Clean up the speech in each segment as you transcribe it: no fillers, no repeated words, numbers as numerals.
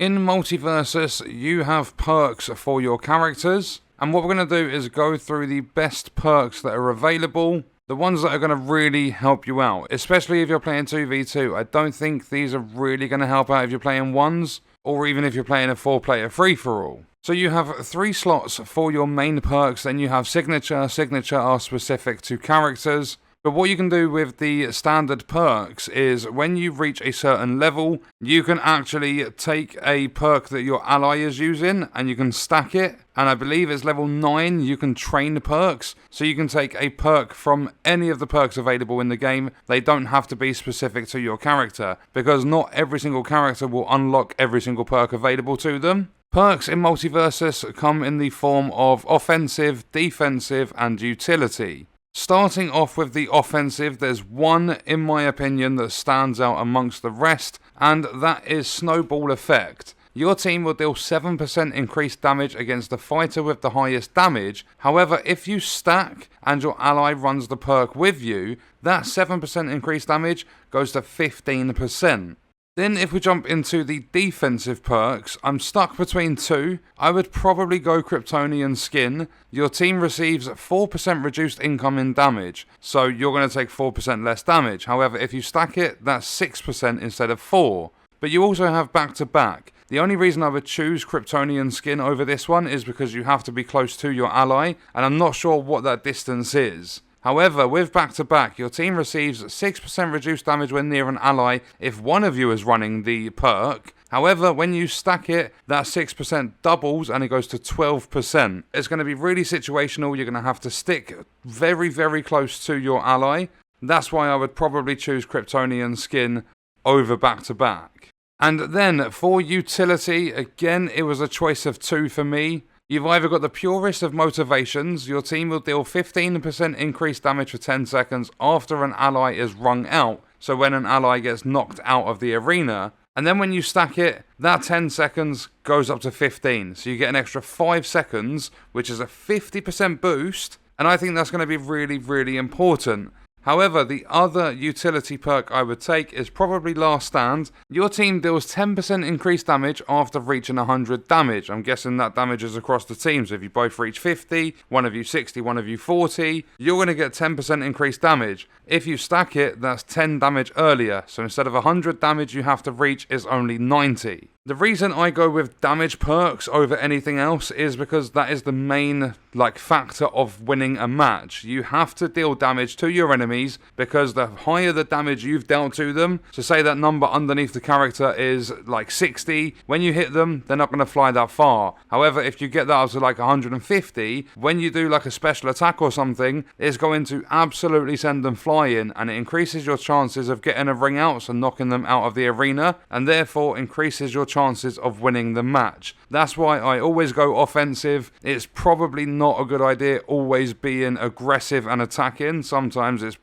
In MultiVersus, you have perks for your characters, and what we're going to do is go through the best perks that are available, the ones that are going to really help you out, especially if you're playing 2v2. I don't think these are really going to help out if you're playing ones, or even if you're playing a 4-player free-for-all. So you have 3 slots for your main perks, then you have signature. Signature are specific to characters. But what you can do with the standard perks is when you reach a certain level, you can actually take a perk that your ally is using and you can stack it. And I believe it's level 9, you can train perks. So you can take a perk from any of the perks available in the game. They don't have to be specific to your character, because not every single character will unlock every single perk available to them. Perks in MultiVersus come in the form of offensive, defensive, and utility. Starting off with the offensive, there's one, in my opinion, that stands out amongst the rest, and that is Snowball Effect. Your team will deal 7% increased damage against the fighter with the highest damage. However, if you stack and your ally runs the perk with you, that 7% increased damage goes to 15%. Then if we jump into the defensive perks, I'm stuck between 2. I would probably go Kryptonian Skin. Your team receives 4% reduced incoming damage, so you're going to take 4% less damage. However, if you stack it, that's 6% instead of 4. But you also have back-to-back. The only reason I would choose Kryptonian Skin over this one is because you have to be close to your ally, and I'm not sure what that distance is. However, with back-to-back, your team receives 6% reduced damage when near an ally if one of you is running the perk. However, when you stack it, that 6% doubles and it goes to 12%. It's going to be really situational. You're going to have to stick very, very close to your ally. That's why I would probably choose Kryptonian Skin over back-to-back. And then for utility, again, it was a choice of 2 for me. You've either got the purest of motivations. Your team will deal 15% increased damage for 10 seconds after an ally is wrung out, so when an ally gets knocked out of the arena. And then when you stack it, that 10 seconds goes up to 15, so you get an extra 5 seconds, which is a 50% boost, and I think that's going to be really, really important. However, the other utility perk I would take is probably Last Stand. Your team deals 10% increased damage after reaching 100 damage. I'm guessing that damage is across the team, so if you both reach 50, one of you 60, one of you 40, you're going to get 10% increased damage. If you stack it, that's 10 damage earlier, so instead of 100 damage you have to reach is only 90. The reason I go with damage perks over anything else is because that is the main factor of winning a match. You have to deal damage to your enemies, because the higher the damage you've dealt to them, so say that number underneath the character is 60, when you hit them, they're not going to fly that far. However, if you get that up to 150, when you do a special attack or something, it's going to absolutely send them flying, and it increases your chances of getting a ring outs and knocking them out of the arena, and therefore increases your chances of winning the match. That's why I always go offensive. It's probably not a good idea always being aggressive and attacking. Sometimes it's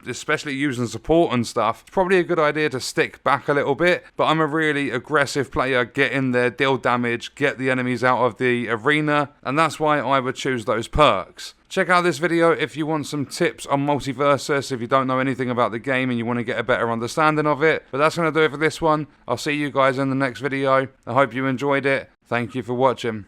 especially using support and stuff, it's probably a good idea to stick back a little bit, but I'm a really aggressive player, get in there, deal damage, get the enemies out of the arena, and that's why I would choose those perks. Check out this video if you want some tips on MultiVersus, if you don't know anything about the game and you want to get a better understanding of it. But that's going to do it for this one. I'll see you guys in the next video. I hope you enjoyed it. Thank you for watching.